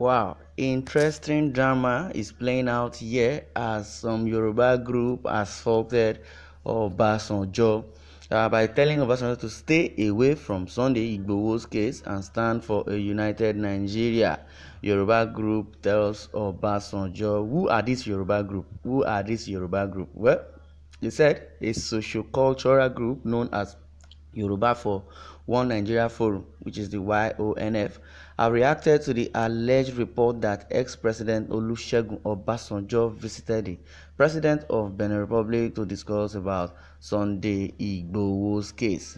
Wow, interesting drama is playing out here as some Yoruba group assaulted Obasanjo by telling Obasanjo to stay away from Sunday Igboho's case and stand for a united Nigeria. Yoruba group tells Obasanjo, who are this Yoruba group? Who are this Yoruba group? Well, they said a socio-cultural group known as Yoruba for One Nigeria Forum, which is the YONF, have reacted to the alleged report that ex-President Olusegun Obasanjo visited the President of Benin Republic to discuss about Sunday Igboho's case.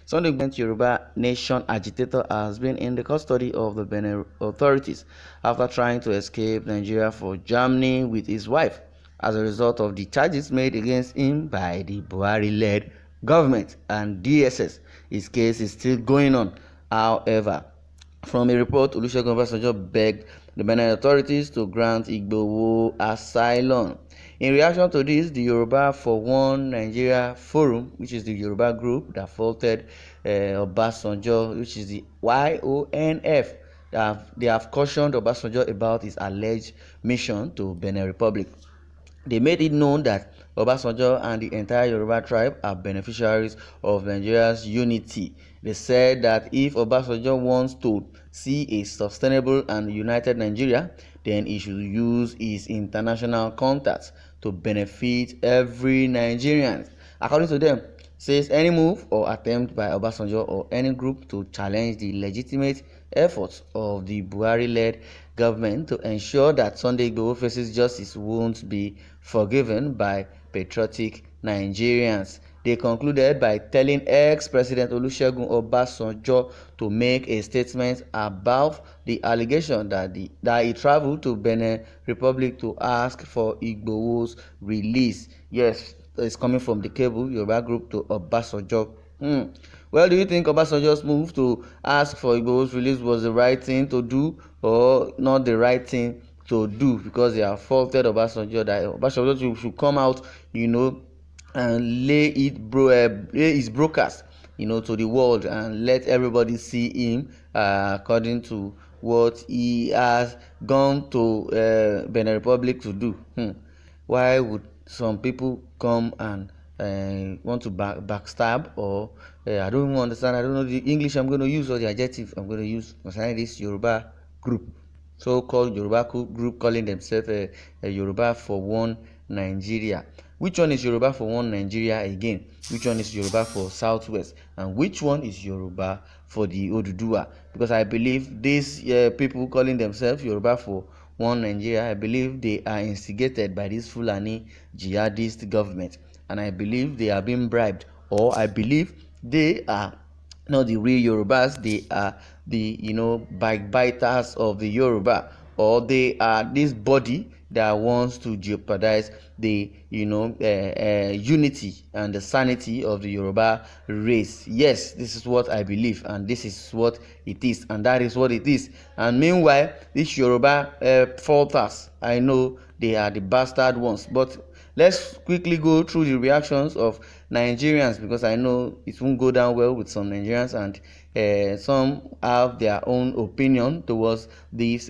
Sunday Igboho, Yoruba nation agitator, has been in the custody of the Benin authorities after trying to escape Nigeria for Germany with his wife as a result of the charges made against him by the Buhari-led government and DSS. His case is still going on. However, from a report, Olusegun Obasanjo begged the Benin authorities to grant Igboho asylum. In reaction to this, the Yoruba for One Nigeria Forum, which is the Yoruba group that faulted Obasanjo, which is the YONF, they have cautioned Obasanjo about his alleged mission to Benin Republic. They made it known that Obasanjo and the entire Yoruba tribe are beneficiaries of Nigeria's unity. They said that if Obasanjo wants to see a sustainable and united Nigeria, then he should use his international contacts to benefit every Nigerian. According to them, says any move or attempt by Obasanjo or any group to challenge the legitimate efforts of the Buhari-led government to ensure that Sunday Igboho faces justice won't be forgiven by patriotic Nigerians. They concluded by telling ex-President Olusegun Obasanjo to make a statement about the allegation that he traveled to Benin Republic to ask for Igboho's release. Yes, it's coming from the cable Yoruba group to Obasanjo. Well, do you think Obasanjo's move to ask for Igboho's release was the right thing to do or not the right thing to do? Because they have faulted Obasanjo that Obasanjo should come out, and lay his broadcast, to the world and let everybody see him according to what he has gone to Benin Republic to do. Why would some people come and want to backstab or I don't even understand. I don't know the English I'm going to use or the adjective I'm going to use concerning this Yoruba group, so-called Yoruba group calling themselves a Yoruba for One Nigeria. Which one is Yoruba for One Nigeria again? Which one is Yoruba for Southwest? And which one is Yoruba for the Oduduwa? Because I believe these people calling themselves Yoruba for One Nigeria, I believe they are instigated by this Fulani jihadist government. And I believe they are being bribed, or I believe they are not the real Yorubas. They are the backbiters of the Yoruba, or they are this body that wants to jeopardize the unity and the sanity of the Yoruba race. Yes, this is what I believe, and this is what it is, and that is what it is. And meanwhile, these Yoruba falters, I know they are the bastard ones, but let's quickly go through the reactions of Nigerians, because I know it won't go down well with some Nigerians, and some have their own opinion towards this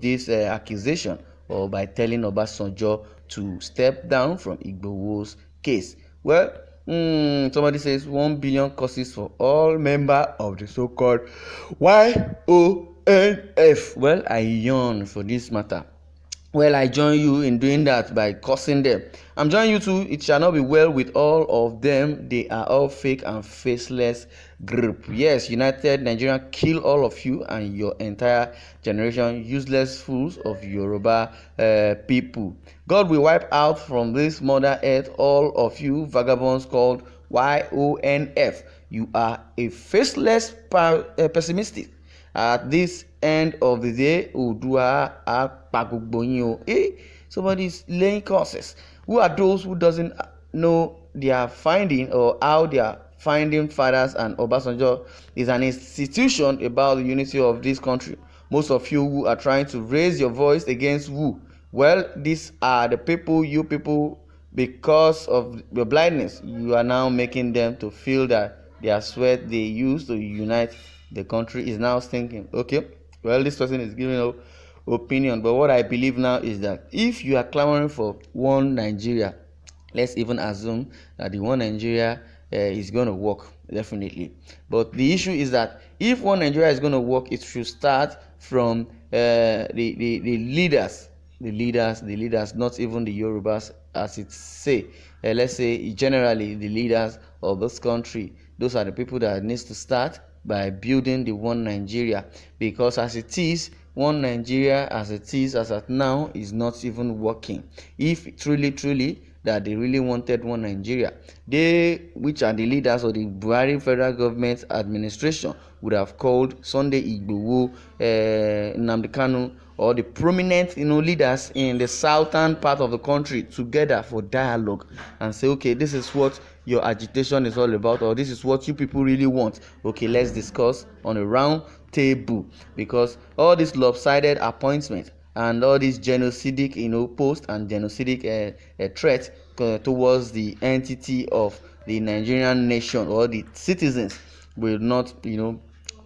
this accusation, or by telling Obasanjo to step down from Igboho's case. Well, somebody says 1 billion courses for all members of the so-called YONF. Well, I yearn for this matter. Well, I join you in doing that by cursing them. I'm joining you too. It shall not be well with all of them. They are all fake and faceless group. Yes, United Nigeria, kill all of you and your entire generation, useless fools of Yoruba people. God will wipe out from this mother earth all of you vagabonds called YONF. You are a faceless pessimistic. At this end of the day, Odua somebody's laying curses. Who are those who doesn't know their finding or how they are finding fathers and Obasanjo is an institution about the unity of this country? Most of you who are trying to raise your voice against who? Well, these are the people, you people, because of your blindness, you are now making them to feel that their sweat they use to unite the country is now stinking. Okay, Well, this person is giving up opinion, but what I believe now is that if you are clamoring for one Nigeria, let's even assume that the one Nigeria is going to work, definitely. But the issue is that if one Nigeria is going to work, it should start from the leaders, not even the Yorubas, as it say. Let's say generally the leaders of this country. Those are the people that needs to start by building the one Nigeria, because as it is, one Nigeria as it is as at now is not even working. If truly that they really wanted one Nigeria, they, which are the leaders of the Buhari federal government administration, would have called Sunday Igboho, Nnamdi Kanu, or the prominent leaders in the southern part of the country together for dialogue and say, okay, this is what your agitation is all about, or this is what you people really want. Okay, let's discuss on a round table, because all this lopsided appointment and all these genocidic post and genocidic threat towards the entity of the Nigerian nation or the citizens will not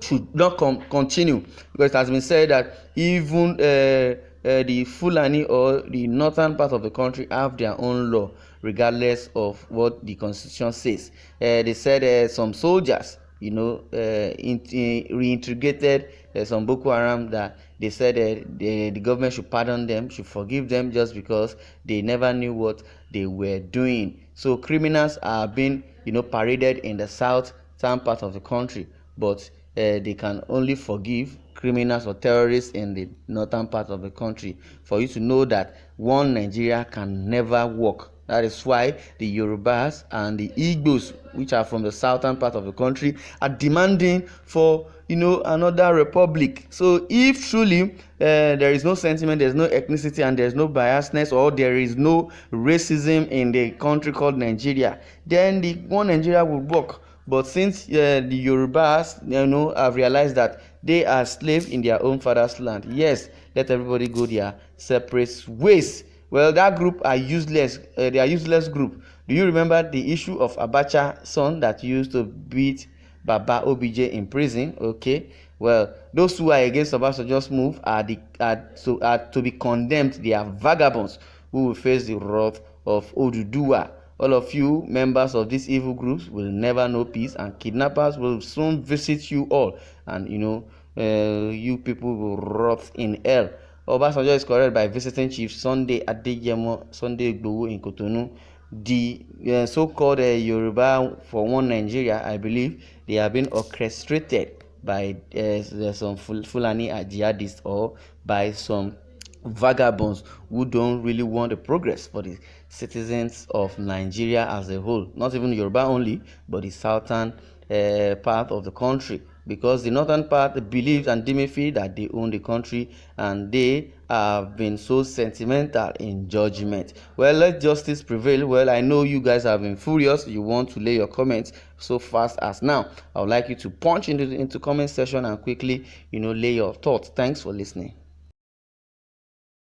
should not continue, because it has been said that even the Fulani or the northern part of the country have their own law regardless of what the constitution says. They said some soldiers reintegrated some Boko Haram, that they said the government should pardon them, should forgive them, just because they never knew what they were doing. So criminals are being paraded in the southern part of the country, but they can only forgive criminals or terrorists in the northern part of the country. For you to know that one Nigeria can never work. That is why the Yorubas and the Igbos, which are from the southern part of the country, are demanding for another republic. So if truly there is no sentiment, there is no ethnicity, and there is no biasness, or there is no racism in the country called Nigeria, then the one Nigeria will work. But since the Yorubas have realized that they are slaves in their own father's land, yes, let everybody go their separate ways. Well, that group are useless. They are useless group. Do you remember the issue of Abacha's son that used to beat Baba OBJ in prison? Okay. Well, those who are against Obasanjo's move are to be condemned. They are vagabonds who will face the wrath of Oduduwa. All of you members of these evil groups will never know peace, and kidnappers will soon visit you all, and you people will rot in hell. Obasanjo is correct by visiting Chief Sunday Adeyemo Sunday Igboho in Cotonou. The so-called Yoruba for one Nigeria, I believe they have been orchestrated by some Fulani jihadists, or by some vagabonds who don't really want the progress for the citizens of Nigeria as a whole, not even Yoruba only, but the southern part of the country, because the northern part believes and they may feel that they own the country, and they have been so sentimental in judgment. Well, let justice prevail. Well, I know you guys have been furious. You want to lay your comments so fast as now. I would like you to punch into comment section and quickly lay your thoughts. Thanks for listening.